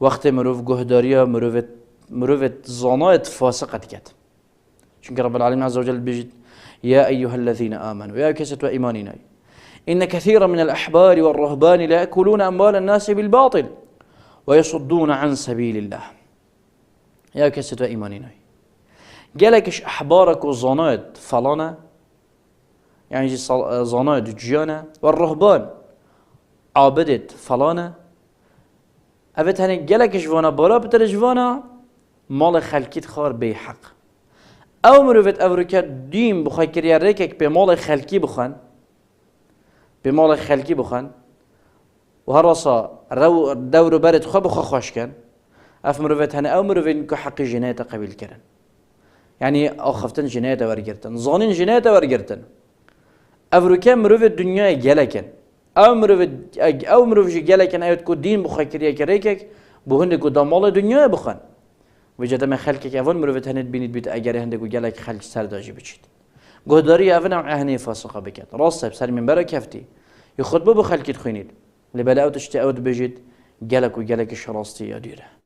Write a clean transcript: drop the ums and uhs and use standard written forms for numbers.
وقت مروف جهداريا مروفت زانات فاسقت كت چونك رب العالمين عز وجل بيجد يا أيها الذين آمنوا يا كسة وإيماننا إن كثيرا من الأحبار والرهبان لا يأكلون أموال الناس بالباطل ويصدون عن سبيل الله يا كسة وإيماننا قالكش أحبارك وزانات فلانا يعني زانات جيانا والرهبان عابدت فلانا أبت هني قالكش فانا بالا بترجوانا مال خلقيت خار بحق او مروفت أفريقيا دين بخوای کریا ریکک به مال خلقی بخوان به مال خلقی بخوان و هر راسا رو دور برد خو بخو خوش کن اف مروفت هنه او مروفت که حق جنایت قبیل کردن یعنی آخفتن جنایت ورگرتن زانین جنایت ورگرتن أفريقيا مروفت دنیای گلکن او مروفت گلکن ایت کو دین بخوای کریا کریکک بهنده کو دامال دنیای بخوان وجد ما خلقك أفن مروفت هند بينيت بيت أجر هندك وجالك خلق سرداجي بتشيت قدري أفن عهني فاسقة بكت راسه بسر من برا كفتي يخطبوا بخلق تخينيد لبلاء تشتاء بجد جالك وجالك الشراستي يديره